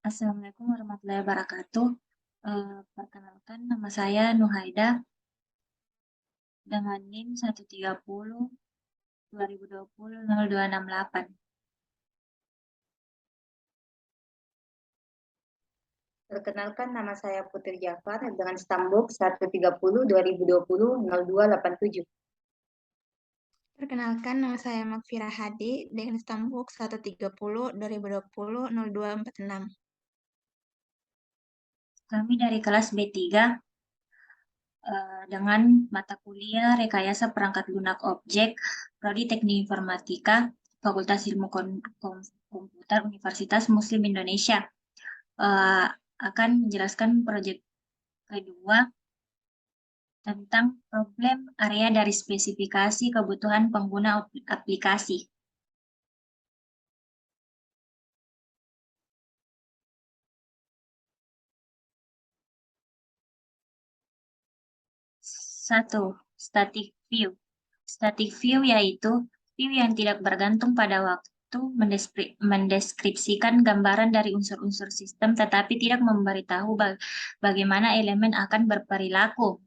Assalamualaikum warahmatullahi wabarakatuh. Perkenalkan nama saya Nuhaida dengan NIM 130 2020 0268. Perkenalkan, nama saya Putri Jafar dengan stambuk 130 2020 0287. Perkenalkan, nama saya Makfira Hadi dengan stambuk 130 2020 0246. Kami dari kelas B3 dengan mata kuliah Rekayasa Perangkat Lunak Objek, Prodi Teknik Informatika, Fakultas Ilmu Komputer Universitas Muslim Indonesia. Akan menjelaskan proyek kedua tentang problem area dari spesifikasi kebutuhan pengguna aplikasi. Satu, static view. Static view yaitu view yang tidak bergantung pada waktu, mendeskripsikan gambaran dari unsur-unsur sistem tetapi tidak memberitahu bagaimana elemen akan berperilaku.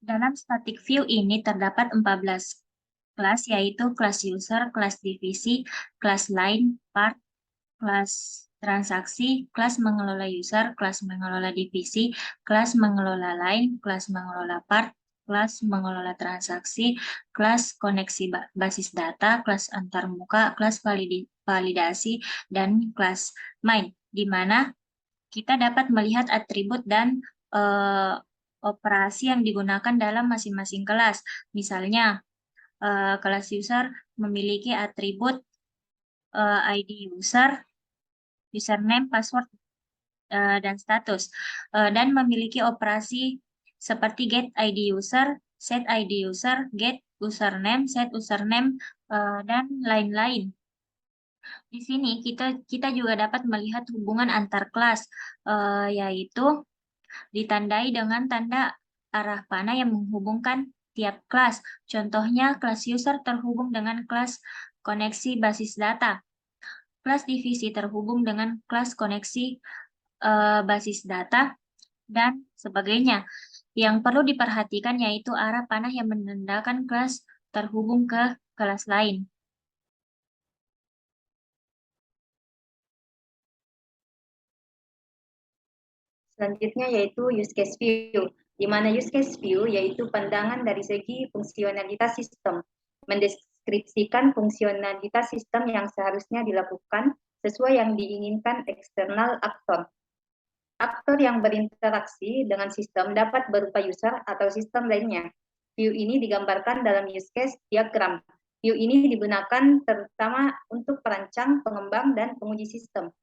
Dalam static view ini terdapat 14 kelas, yaitu kelas user, kelas divisi, kelas line, part, kelas transaksi, kelas mengelola user, kelas mengelola divisi, kelas mengelola line, kelas mengelola part, kelas mengelola transaksi, kelas koneksi basis data, kelas antarmuka, kelas validasi, dan kelas main, di mana kita dapat melihat atribut dan operasi yang digunakan dalam masing-masing kelas. Misalnya, kelas user memiliki atribut ID user, username, password, dan status, dan memiliki operasi seperti get ID user, set ID user, get username, set username, dan lain-lain. Di sini kita juga dapat melihat hubungan antar kelas, yaitu ditandai dengan tanda arah panah yang menghubungkan tiap kelas. Contohnya, kelas user terhubung dengan kelas koneksi basis data. Kelas divisi terhubung dengan kelas koneksi basis data, dan sebagainya. Yang perlu diperhatikan yaitu arah panah yang menandakan kelas terhubung ke kelas lain. Selanjutnya yaitu use case view, di mana use case view yaitu pandangan dari segi fungsionalitas sistem, mendeskripsikan fungsionalitas sistem yang seharusnya dilakukan sesuai yang diinginkan eksternal aktor. Aktor yang berinteraksi dengan sistem dapat berupa user atau sistem lainnya. View ini digambarkan dalam use case diagram. View ini digunakan terutama untuk perancang, pengembang, dan penguji sistem.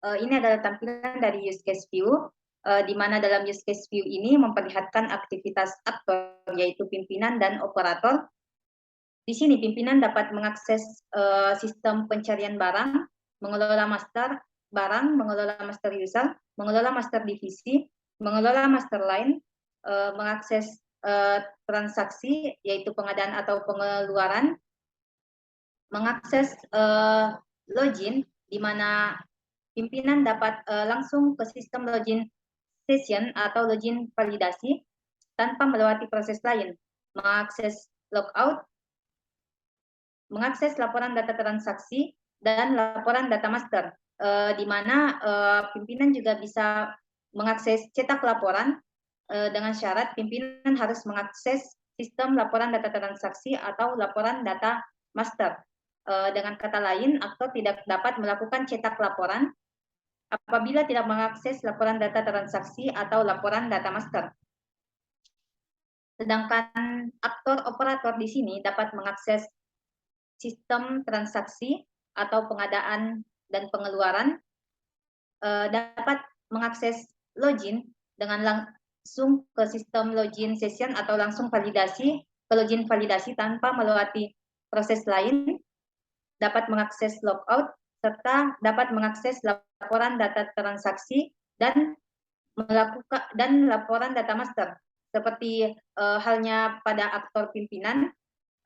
Ini adalah tampilan dari use case view, di mana dalam use case view ini memperlihatkan aktivitas aktor, yaitu pimpinan dan operator. Di sini pimpinan dapat mengakses sistem pencarian barang, mengelola master barang, mengelola master user, mengelola master divisi, mengelola master line, mengakses transaksi, yaitu pengadaan atau pengeluaran, mengakses login, di mana pimpinan dapat langsung ke sistem login session atau login validasi tanpa melewati proses lain, mengakses logout, mengakses laporan data transaksi, dan laporan data master, di mana pimpinan juga bisa mengakses cetak laporan dengan syarat pimpinan harus mengakses sistem laporan data transaksi atau laporan data master. Dengan kata lain, aktor tidak dapat melakukan cetak laporan apabila tidak mengakses laporan data transaksi atau laporan data master. Sedangkan aktor operator di sini dapat mengakses sistem transaksi atau pengadaan dan pengeluaran, dapat mengakses login dengan langsung ke sistem login session atau langsung validasi ke login validasi tanpa melewati proses lain, dapat mengakses logout, serta dapat mengakses laporan data transaksi dan laporan data master. Seperti halnya pada aktor pimpinan,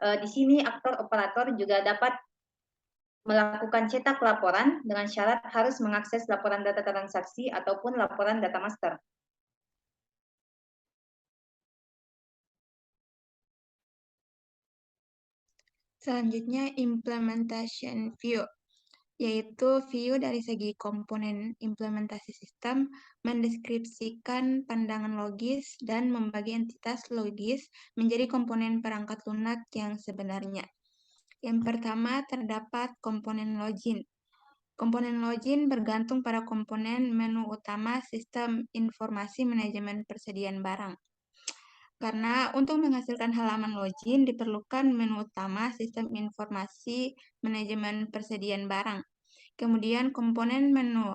di sini aktor operator juga dapat melakukan cetak laporan dengan syarat harus mengakses laporan data transaksi ataupun laporan data master. Selanjutnya, implementation view, yaitu view dari segi komponen implementasi sistem, mendeskripsikan pandangan logis, dan membagi entitas logis menjadi komponen perangkat lunak yang sebenarnya. Yang pertama, terdapat komponen login. Komponen login bergantung pada komponen menu utama sistem informasi manajemen persediaan barang. Karena untuk menghasilkan halaman login diperlukan menu utama sistem informasi manajemen persediaan barang. Kemudian komponen menu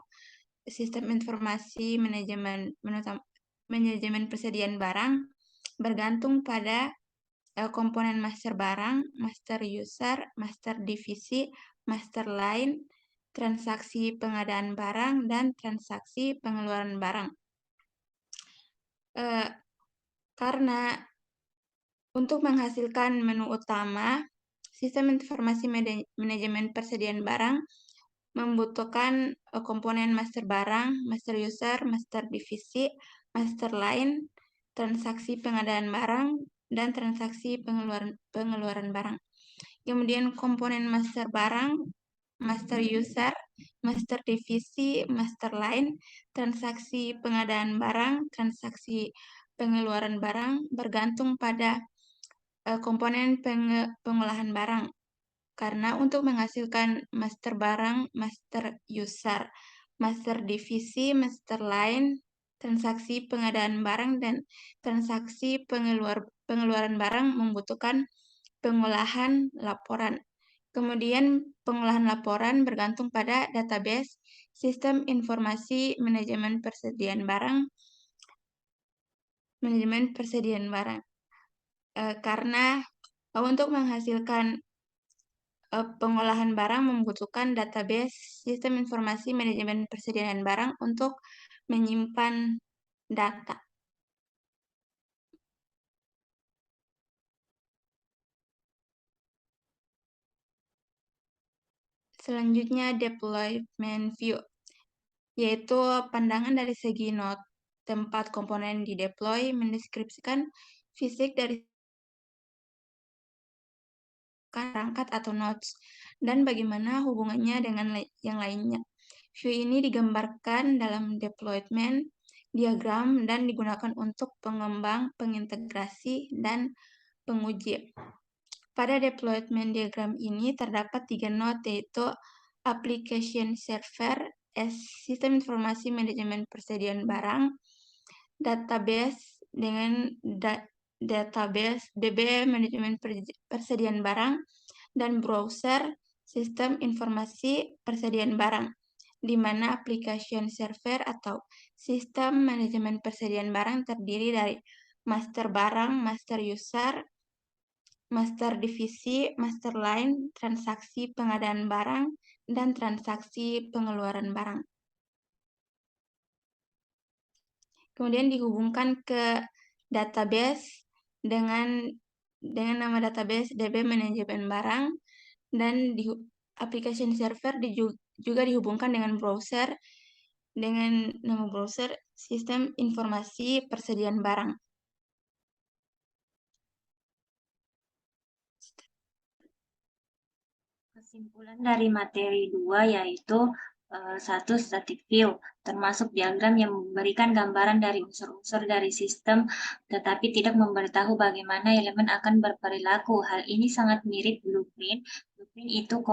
sistem informasi manajemen persediaan barang bergantung pada komponen master barang, master user, master divisi, master line, transaksi pengadaan barang, dan transaksi pengeluaran barang. Karena untuk menghasilkan menu utama, sistem informasi manajemen persediaan barang membutuhkan komponen master barang, master user, master divisi, master line, transaksi pengadaan barang, dan transaksi pengeluaran barang. Kemudian komponen master barang, master user, master divisi, master line, transaksi pengadaan barang, transaksi pengeluaran barang bergantung pada komponen pengolahan barang. Karena untuk menghasilkan master barang, master user, master divisi, master line, transaksi pengadaan barang, dan transaksi pengeluaran barang membutuhkan pengolahan laporan. Kemudian pengolahan laporan bergantung pada database sistem informasi manajemen persediaan barang, karena untuk menghasilkan pengolahan barang membutuhkan database sistem informasi manajemen persediaan barang untuk menyimpan data. Selanjutnya, deployment view, yaitu pandangan dari segi node tempat komponen di deploy, mendeskripsikan fisik dari perangkat atau nodes, dan bagaimana hubungannya dengan yang lainnya. View ini digambarkan dalam deployment diagram dan digunakan untuk pengembang, pengintegrasi, dan penguji. Pada deployment diagram ini terdapat 3 node, yaitu application server, sistem informasi manajemen persediaan barang, database dengan database DB manajemen persediaan barang, dan browser sistem informasi persediaan barang, di mana application server atau sistem manajemen persediaan barang terdiri dari master barang, master user, master divisi, master line, transaksi pengadaan barang, dan transaksi pengeluaran barang. Kemudian dihubungkan ke database dengan nama database DB manajemen barang, dan application server juga dihubungkan dengan browser dengan nama browser sistem informasi persediaan barang. Kesimpulan dari materi 2 yaitu satu static view, termasuk diagram yang memberikan gambaran dari unsur-unsur dari sistem, tetapi tidak memberitahu bagaimana elemen akan berperilaku. Hal ini sangat mirip blueprint. Blueprint itu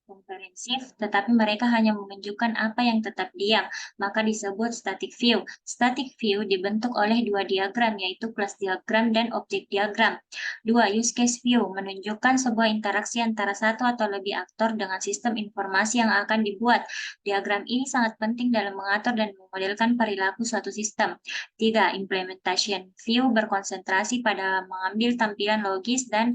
komprehensif, tetapi mereka hanya menunjukkan apa yang tetap diam, maka disebut static view. Static view dibentuk oleh 2 diagram, yaitu class diagram dan object diagram. 2. Use case view menunjukkan sebuah interaksi antara satu atau lebih aktor dengan sistem informasi yang akan dibuat. Diagram ini sangat penting dalam mengatur dan memodelkan perilaku suatu sistem. 3. Implementation view berkonsentrasi pada mengambil tampilan logis dan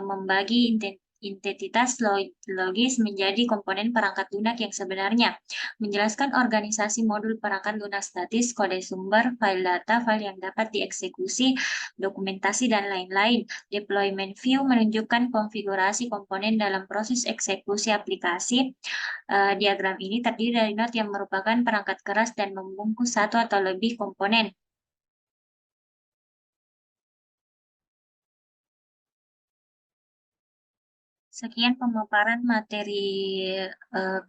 membagi identitas logis menjadi komponen perangkat lunak yang sebenarnya. Menjelaskan organisasi modul perangkat lunak statis, kode sumber, file data, file yang dapat dieksekusi, dokumentasi, dan lain-lain. Deployment view menunjukkan konfigurasi komponen dalam proses eksekusi aplikasi. Diagram ini terdiri dari not yang merupakan perangkat keras dan membungkus satu atau lebih komponen. Sekian pemaparan materi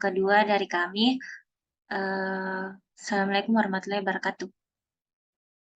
kedua dari kami. Assalamualaikum warahmatullahi wabarakatuh.